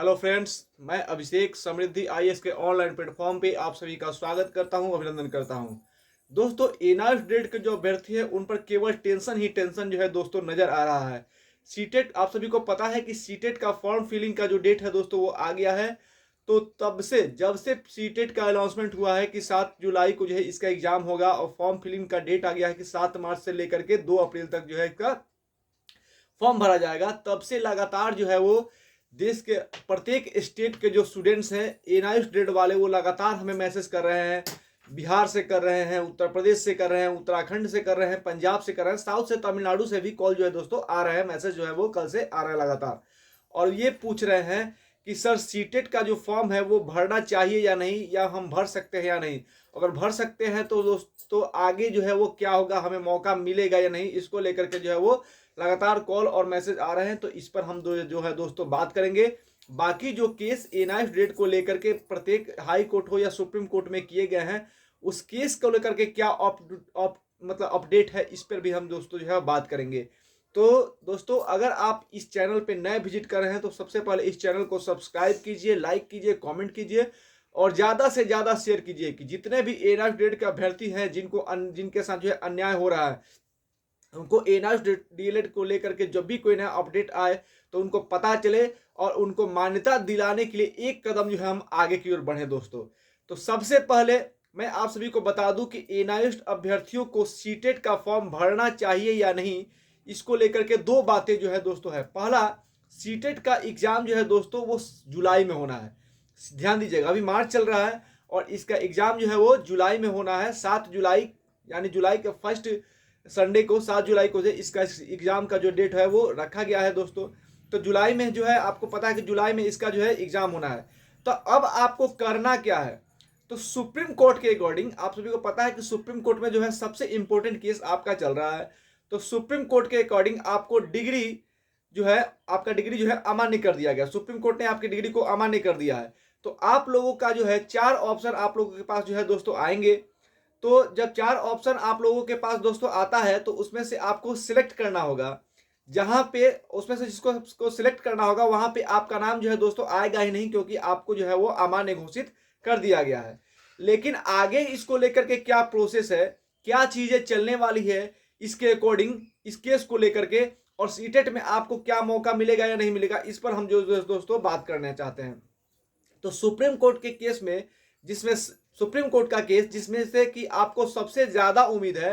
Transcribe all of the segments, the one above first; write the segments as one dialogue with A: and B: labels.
A: Hello friends, मैं अभिषेक समृद्धि IAS के online platform पे आप सभी का स्वागत करता हूं, अभिनंदन करता हूं। दोस्तों, एनआईएफ ग्रेड के जो अभ्यर्थी है उन पर केवल टेंशन ही टेंशन जो है दोस्तों नजर आ रहा है। सीटेट, आप सभी को पता है कि सीटेट का फॉर्म फिलिंग का जो डेट है दोस्तों वो आ गया है। तो तब से जब से सीटेट का अनाउंसमेंट हुआ है कि 7 जुलाई को जो है इसका एग्जाम होगा और फॉर्म फिलिंग का डेट आ गया है कि 7 मार्च से लेकर के 2 अप्रैल तक जो है इसका फॉर्म भरा जाएगा, तब से लगातार जो है वो देश के प्रत्येक स्टेट के जो स्टूडेंट्स हैं एनआईएफ ग्रेड वाले, वो लगातार हमें मैसेज कर रहे हैं। बिहार से कर रहे हैं, उत्तर प्रदेश से कर रहे हैं, उत्तराखंड से कर रहे हैं, पंजाब से कर रहे हैं, साउथ से, तमिलनाडु से भी कॉल जो है दोस्तों आ रहे हैं, मैसेज जो है वो कल से आ रहा है लगातार। और ये पूछ रहे हैं कि सर सीटेट का जो फॉर्म है वो भरना चाहिए या नहीं, या हम भर सकते हैं या नहीं। अगर भर सकते हैं तो दोस्तों आगे जो है वो क्या होगा, हमें मौका मिलेगा या नहीं, इसको लेकर के जो है वो लगातार कॉल और मैसेज आ रहे हैं। तो इस पर हम जो है दोस्तों बात करेंगे। बाकी जो केस एनआईएफ ग्रेड को लेकर के प्रत्येक हाई कोर्ट हो या सुप्रीम कोर्ट में किए गए हैं, उस केस को लेकर के क्या मतलब अपडेट है, इस पर भी हम दोस्तों जो है बात करेंगे। तो दोस्तों, अगर आप इस चैनल पे नए विजिट कर रहे हैं तो सबसे पहले इस चैनल को सब्सक्राइब कीजिए, लाइक कीजिए, कमेंट कीजिए और ज़्यादा से ज़्यादा शेयर कीजिए कि जितने भी एनआईएफ ग्रेड के अभ्यर्थी हैं जिनके साथ जो है अन्याय हो रहा है, उनको एनआईएफ डीएलएड को लेकर के जब भी कोई नया अपडेट आए तो उनको पता चले और उनको मान्यता दिलाने के लिए एक कदम जो है हम आगे की ओर बढ़े दोस्तों। तो सबसे पहले मैं आप सभी को बता दूं कि एनआईएफ अभ्यर्थियों को सीटेट का फॉर्म भरना चाहिए या नहीं, इसको लेकर के दो बातें जो है दोस्तों है। पहला, सीटेट का एग्जाम जो है दोस्तों वो जुलाई में होना है। ध्यान दीजिएगा, अभी मार्च चल रहा है और इसका एग्जाम जो है वो जुलाई में होना है। 7 जुलाई यानी जुलाई के फर्स्ट संडे को, 7 जुलाई को इसका एग्जाम का जो डेट है वो रखा गया है दोस्तों। तो जुलाई में जो है आपको पता है कि जुलाई में इसका जो है एग्जाम होना है। तो अब आपको करना क्या है, तो सुप्रीम कोर्ट के अकॉर्डिंग, आप सभी को पता है कि सुप्रीम कोर्ट में जो है सबसे इंपॉर्टेंट केस आपका चल रहा है। तो सुप्रीम कोर्ट के अकॉर्डिंग आपको डिग्री जो है, आपका डिग्री जो है अमान्य कर दिया गया। सुप्रीम कोर्ट ने आपकी डिग्री को अमान्य कर दिया है। तो आप लोगों का जो है 4 ऑप्शन आप लोगों के पास जो है दोस्तों आएंगे। तो जब 4 ऑप्शन आप लोगों के पास दोस्तों आता है तो उसमें से आपको सिलेक्ट करना होगा। जहां पे उसमें से जिसको सिलेक्ट करना होगा वहां पे आपका नाम जो है दोस्तों आएगा ही नहीं, क्योंकि आपको जो है वो अमान्य घोषित कर दिया गया है। लेकिन आगे इसको लेकर के क्या प्रोसेस है, क्या चीजें चलने वाली है, इसके अकॉर्डिंग इस केस को लेकर के और सीटेट में आपको क्या मौका मिलेगा या नहीं मिलेगा, इस पर हम जो दोस्तों बात करना चाहते हैं। तो सुप्रीम कोर्ट के केस में, जिसमें सुप्रीम कोर्ट का केस जिसमें से कि आपको सबसे ज्यादा उम्मीद है,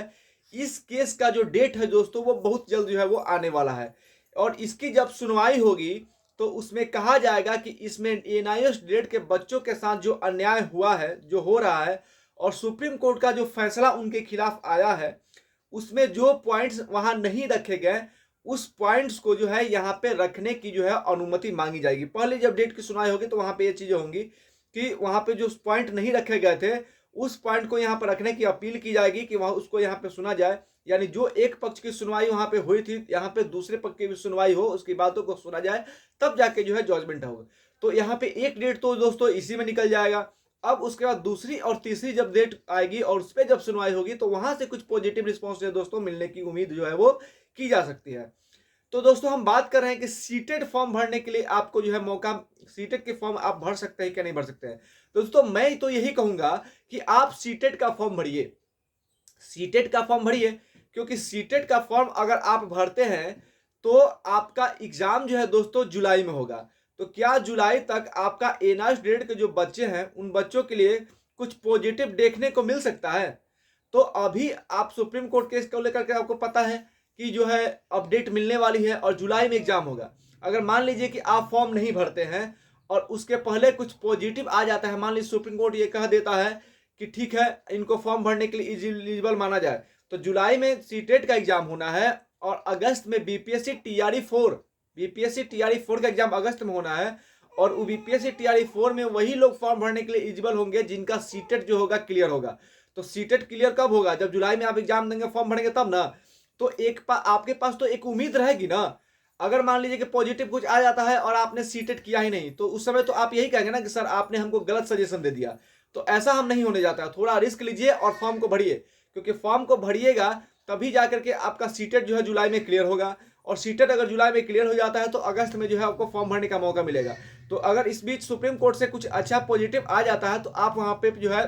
A: इस केस का जो डेट है दोस्तों वो बहुत जल्द जो है वो आने वाला है। और इसकी जब सुनवाई होगी तो उसमें कहा जाएगा कि इसमें एनआईएस ग्रेड के बच्चों के साथ जो अन्याय हुआ है, जो हो रहा है, और सुप्रीम कोर्ट का जो फैसला उनके खिलाफ आया है, उसमें जो पॉइंट्स वहां नहीं रखे गए, उस पॉइंट्स को जो है यहाँ पे रखने की जो है अनुमति मांगी जाएगी। पहले जब डेट की सुनवाई होगी तो वहां पे ये चीजें होंगी कि वहां पे जो पॉइंट नहीं रखे गए थे उस पॉइंट को यहाँ पर रखने की अपील की जाएगी कि वहां उसको यहाँ पे सुना जाए। यानी जो एक पक्ष की सुनवाई वहां पे हुई थी, यहाँ पे दूसरे पक्ष की भी सुनवाई हो, उसकी बातों को सुना जाए, तब जाके जो है जजमेंट होगा। तो यहाँ पे एक डेट तो दोस्तों इसी में निकल जाएगा। अब उसके बाद दूसरी और तीसरी जब डेट आएगी और उस पर जब सुनवाई होगी तो वहां से कुछ पॉजिटिव रिस्पॉन्स दोस्तों मिलने की उम्मीद जो है वो की जा सकती है। तो दोस्तों, हम बात कर रहे हैं कि सीटेट फॉर्म भरने के लिए आपको जो है मौका, सीटेट के फॉर्म आप भर सकते हैं क्या नहीं भर सकते हैं। दोस्तों, मैं तो यही कहूंगा कि आप सीटेट का फॉर्म भरिए, सीटेट का फॉर्म भरिए, क्योंकि सीटेट का फॉर्म अगर आप भरते हैं तो आपका एग्जाम जो है दोस्तों जुलाई में होगा। तो क्या जुलाई तक आपका एनआईएस ग्रेड के जो बच्चे हैं उन बच्चों के लिए कुछ पॉजिटिव देखने को मिल सकता है। तो अभी आप सुप्रीम कोर्ट केस को लेकर के आपको पता है कि जो है अपडेट मिलने वाली है और जुलाई में एग्जाम होगा। अगर मान लीजिए कि आप फॉर्म नहीं भरते हैं और उसके पहले कुछ पॉजिटिव आ जाता है, मान लीजिए सुप्रीम कोर्ट ये कह देता है कि ठीक है इनको फॉर्म भरने के लिए एलिजिबल माना जाए, तो जुलाई में सीटेट का एग्जाम होना है और अगस्त में बीपीएससी टीआरई 4 का एग्जाम अगस्त में होना है। और बीपीएससी टीआरई 4 में वही लोग फॉर्म भरने के लिए एलिजिबल होंगे जिनका सीटेट जो होगा क्लियर होगा। तो सीटेट क्लियर कब होगा, जब जुलाई में आप एग्जाम देंगे, फॉर्म भरेंगे तब ना। तो आपके पास तो एक उम्मीद रहेगी ना। अगर मान लीजिए कि पॉजिटिव कुछ आ जाता है और आपने सीटेट किया ही नहीं, तो उस समय तो आप यही कहेंगे ना कि सर आपने हमको गलत सजेशन दे दिया। तो ऐसा हम नहीं होने जाता है, थोड़ा रिस्क लीजिए और फॉर्म को भरिए, क्योंकि फॉर्म को भरिएगा तभी जाकर के आपका सीटेट जो है जुलाई में क्लियर होगा। और सीटेट अगर जुलाई में क्लियर हो जाता है तो अगस्त में जो है आपको फॉर्म भरने का मौका मिलेगा। तो अगर इस बीच सुप्रीम कोर्ट से कुछ अच्छा पॉजिटिव आ जाता है तो आप वहाँ पे जो है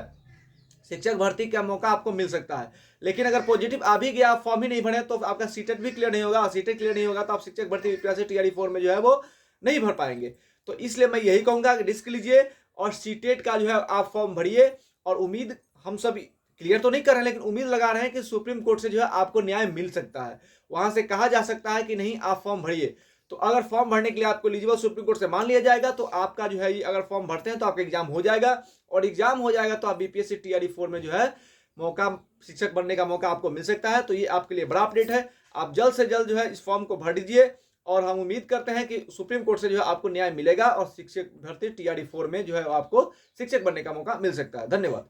A: शिक्षक भर्ती का मौका आपको मिल सकता है। लेकिन अगर पॉजिटिव आ भी गया, आप फॉर्म ही नहीं भरे तो आपका सीटेट भी क्लियर नहीं होगा, सीटेट क्लियर नहीं होगा तो आप शिक्षक भर्ती यूपीएससी टीआरई 4 में जो है वो नहीं भर पाएंगे। तो इसलिए मैं यही कहूंगा कि रिस्क लीजिए और सीटेट का जो है आप फॉर्म भरिए। और उम्मीद हम सब क्लियर तो नहीं कर रहे हैं, लेकिन उम्मीद लगा रहे हैं कि सुप्रीम कोर्ट से जो है आपको न्याय मिल सकता है। वहां से कहा जा सकता है कि नहीं आप फॉर्म भरिए। तो अगर फॉर्म भरने के लिए आपको एलिजिबल सुप्रीम कोर्ट से मान लिया जाएगा तो आपका जो है अगर फॉर्म भरते हैं तो आपका एग्जाम हो जाएगा, और एग्जाम हो जाएगा तो आप बीपीएससी टीआरई 4 में जो है मौका, शिक्षक बनने का मौका आपको मिल सकता है। तो ये आपके लिए बड़ा अपडेट है। आप जल्द से जल्द जो है इस फॉर्म को भर दीजिए और हम उम्मीद करते हैं कि सुप्रीम कोर्ट से जो है आपको न्याय मिलेगा और शिक्षक भर्ती टीआरई 4 में जो है आपको शिक्षक बनने का मौका मिल सकता है। धन्यवाद।